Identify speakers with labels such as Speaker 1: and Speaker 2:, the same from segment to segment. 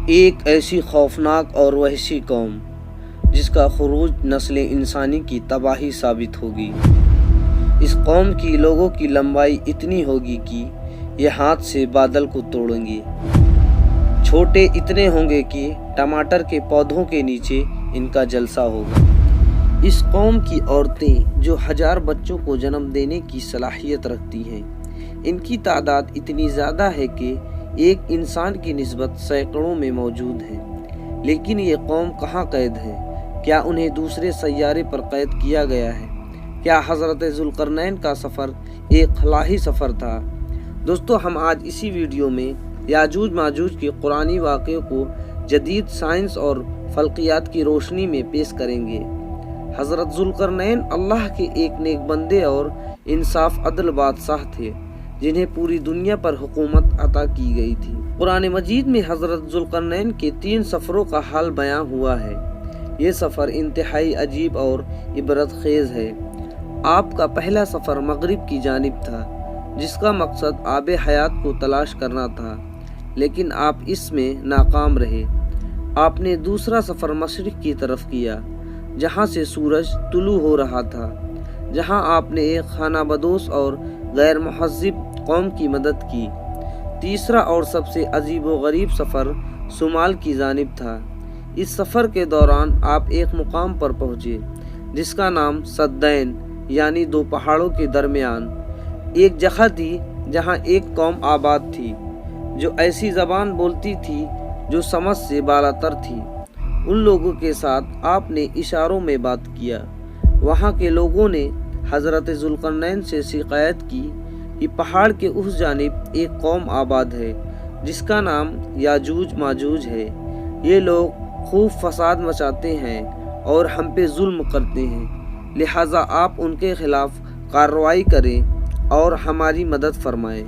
Speaker 1: ایک ایسی خوفناک اور وحشی قوم جس کا خروج نسل انسانی کی تباہی ثابت ہوگی۔ اس قوم کی لوگوں کی لمبائی اتنی ہوگی کہ یہ ہاتھ سے بادل کو توڑیں گے، چھوٹے اتنے ہوں گے کہ ٹماٹر کے پودوں کے نیچے ان کا جلسہ ہوگا۔ اس قوم کی عورتیں جو 1000 بچوں کو جنم دینے کی صلاحیت رکھتی ہیں، ان کی تعداد اتنی زیادہ ہے کہ ایک انسان کی نسبت سینکڑوں میں موجود ہے۔ لیکن یہ قوم کہاں قید ہے؟ کیا انہیں دوسرے سیارے پر قید کیا گیا ہے؟ کیا حضرت ذوالقرنین کا سفر ایک خلائی سفر تھا؟ دوستو، ہم آج اسی ویڈیو میں یاجوج ماجوج کے قرآنی واقعے کو جدید سائنس اور فلکیات کی روشنی میں پیش کریں گے۔ حضرت ذوالقرنین اللہ کے ایک نیک بندے اور انصاف عدل بادشاہ تھے جنہیں پوری دنیا پر حکومت عطا کی گئی تھی۔ قرآن مجید میں حضرت ذوالقرنین کے 3 سفروں کا حال بیان ہوا ہے۔ یہ سفر انتہائی عجیب اور عبرت خیز ہے۔ آپ کا پہلا سفر مغرب کی جانب تھا، جس کا مقصد آب حیات کو تلاش کرنا تھا، لیکن آپ اس میں ناکام رہے۔ آپ نے دوسرا سفر مشرق کی طرف کیا، جہاں سے سورج طلوع ہو رہا تھا، جہاں آپ نے ایک خانہ بدوش اور غیر مہذب قوم کی مدد کی۔ تیسرا اور سب سے عجیب و غریب سفر شمال کی جانب تھا۔ اس سفر کے دوران آپ ایک مقام پر پہنچے جس کا نام سدین یعنی 2 پہاڑوں کے درمیان ایک جگہ تھی، جہاں ایک قوم آباد تھی جو ایسی زبان بولتی تھی جو سمجھ سے بالاتر تھی۔ ان لوگوں کے ساتھ آپ نے اشاروں میں بات کیا۔ وہاں کے لوگوں نے حضرت ذوالقرنین سے شکایت کی کہ پہاڑ کے اس جانب ایک قوم آباد ہے جس کا نام یاجوج ماجوج ہے۔ یہ لوگ خوب فساد مچاتے ہیں اور ہم پہ ظلم کرتے ہیں، لہٰذا آپ ان کے خلاف کارروائی کریں اور ہماری مدد فرمائیں۔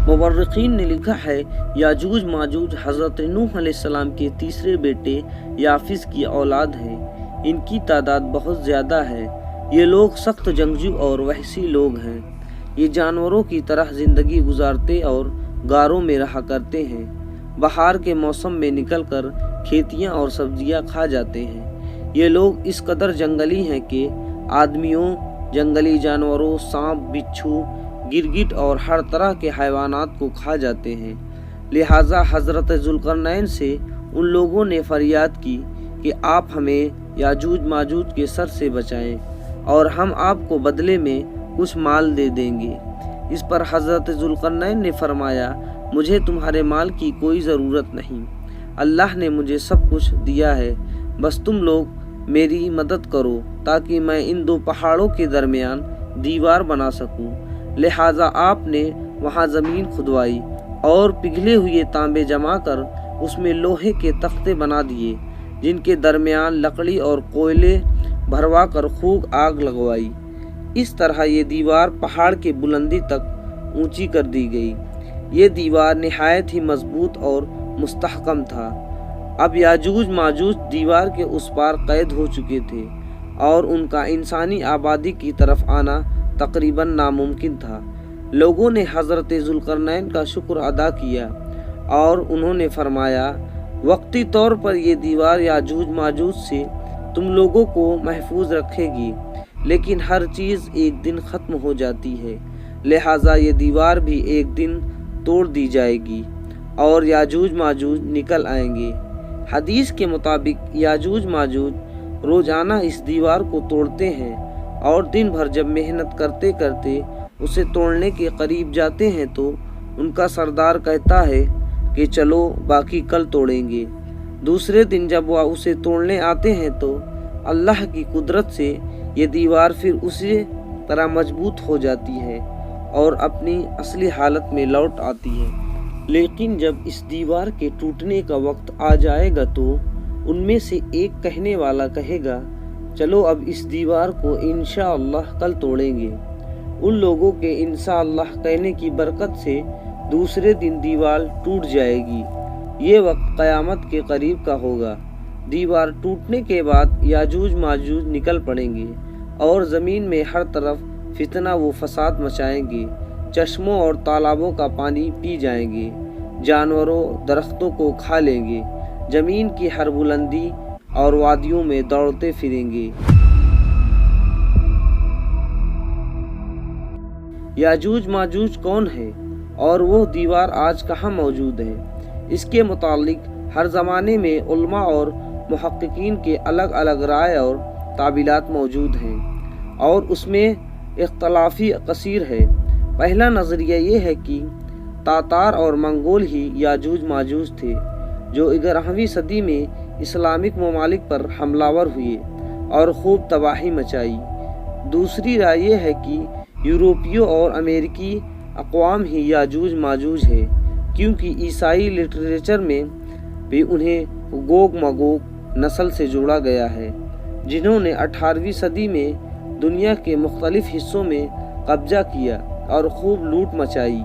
Speaker 1: مورخین نے لکھا ہے یاجوج ماجوج حضرت نوح علیہ السلام کے تیسرے بیٹے یافس کی اولاد ہیں۔ ان کی تعداد بہت زیادہ ہے۔ یہ لوگ سخت جنگجو اور وحشی لوگ ہیں۔ یہ جانوروں کی طرح زندگی گزارتے اور غاروں میں رہا کرتے ہیں۔ بہار کے موسم میں نکل کر کھیتیاں اور سبزیاں کھا جاتے ہیں۔ یہ لوگ اس قدر جنگلی ہیں کہ آدمیوں، جنگلی جانوروں، سانپ، بچھو، گرگٹ اور ہر طرح کے حیوانات کو کھا جاتے ہیں۔ لہٰذا حضرت ذوالقرنین سے ان لوگوں نے فریاد کی کہ آپ ہمیں یاجوج ماجوج کے شر سے بچائیں اور ہم آپ کو بدلے میں کچھ مال دے دیں گے۔ اس پر حضرت ذوالقرنین نے فرمایا، مجھے تمہارے مال کی کوئی ضرورت نہیں، اللہ نے مجھے سب کچھ دیا ہے، بس تم لوگ میری مدد کرو تاکہ میں ان 2 پہاڑوں کے درمیان دیوار بنا سکوں۔ لہٰذا آپ نے وہاں زمین کھدوائی اور پگھلے ہوئے تانبے جما کر اس میں لوہے کے تختے بنا دیے، جن کے درمیان لکڑی اور کوئلے بھروا کر خوب آگ لگوائی۔ اس طرح یہ دیوار پہاڑ کے بلندی تک اونچی کر دی گئی۔ یہ دیوار نہایت ہی مضبوط اور مستحکم تھا۔ اب یاجوج ماجوج دیوار کے اس پار قید ہو چکے تھے اور ان کا انسانی آبادی کی طرف آنا تقریباً ناممکن تھا۔ لوگوں نے حضرت ذوالقرنین کا شکر ادا کیا اور انہوں نے فرمایا، وقتی طور پر یہ دیوار یاجوج ماجوج سے تم لوگوں کو محفوظ رکھے گی، لیکن ہر چیز ایک دن ختم ہو جاتی ہے، لہٰذا یہ دیوار بھی ایک دن توڑ دی جائے گی اور یاجوج ماجوج نکل آئیں گے۔ حدیث کے مطابق یاجوج ماجوج روزانہ اس دیوار کو توڑتے ہیں اور دن بھر جب محنت کرتے کرتے اسے توڑنے کے قریب جاتے ہیں تو ان کا سردار کہتا ہے کہ چلو باقی کل توڑیں گے۔ دوسرے دن جب وہ اسے توڑنے آتے ہیں تو اللہ کی قدرت سے یہ دیوار پھر اسی طرح مضبوط ہو جاتی ہے اور اپنی اصلی حالت میں لوٹ آتی ہے۔ لیکن جب اس دیوار کے ٹوٹنے کا وقت آ جائے گا تو ان میں سے ایک کہنے والا کہے گا، چلو اب اس دیوار کو انشاءاللہ کل توڑیں گے۔ ان لوگوں کے انشاءاللہ کہنے کی برکت سے دوسرے دن دیوار ٹوٹ جائے گی۔ یہ وقت قیامت کے قریب کا ہوگا۔ دیوار ٹوٹنے کے بعد یاجوج ماجوج نکل پڑیں گے اور زمین میں ہر طرف فتنہ و فساد مچائیں گے، چشموں اور تالابوں کا پانی پی جائیں گے۔ جانوروں درختوں کو کھا لیں گے، زمین کی ہر بلندی اور وادیوں میں دوڑتے پھریں گے۔ یاجوج ماجوج کون ہے اور وہ دیوار آج کہاں موجود ہے؟ اس کے متعلق ہر زمانے میں علماء اور محققین کے الگ الگ رائے اور تعبیرات موجود ہیں، اور اس میں اختلافی کثیر ہے۔ پہلا نظریہ یہ ہے کہ تاتار اور منگول ہی یاجوج ماجوج تھے، جو 11ویں صدی میں اسلامک ممالک پر حملہ ور ہوئے اور خوب تباہی مچائی۔ دوسری رائے یہ ہے کہ یورپیوں اور امریکی اقوام ہی یاجوج ماجوج ہے، کیونکہ عیسائی لٹریچر میں بھی انہیں گوگ مگوگ نسل سے جوڑا گیا ہے، جنہوں نے 18ویں صدی میں دنیا کے مختلف حصوں میں قبضہ کیا اور خوب لوٹ مچائی۔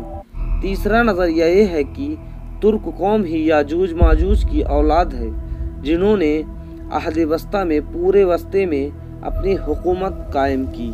Speaker 1: تیسرا نظریہ یہ ہے کہ ترک قوم ہی یاجوج ماجوج کی اولاد ہے، جنہوں نے عہد وسطیٰ میں پورے وسطی میں اپنی حکومت قائم کی۔